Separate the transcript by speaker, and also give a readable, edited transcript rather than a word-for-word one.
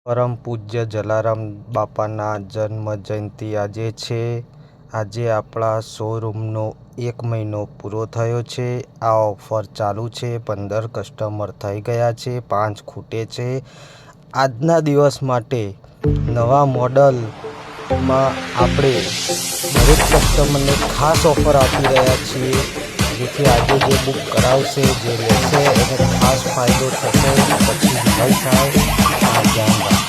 Speaker 1: પરમ પૂજ્ય જલારામ બાપાના જન્મ જયંતિ આજે છે. આજે આપણા શોરૂમનો 1 મહિનો પૂરો થયો છે. આ ઓફર ચાલુ છે. 15 કસ્ટમર થઈ ગયા છે. 5 ખૂટે છે. આજના દિવસ માટે નવા મોડલમાં આપણે દરેક કસ્ટમરને ખાસ ઓફર આપી રહ્યા છીએ, જેથી આજે જે બુક કરાવશે, જે લેશે એને ખાસ ફાયદો થશે. પછી ભાઈ થાય આ ધ્યાન રાખો.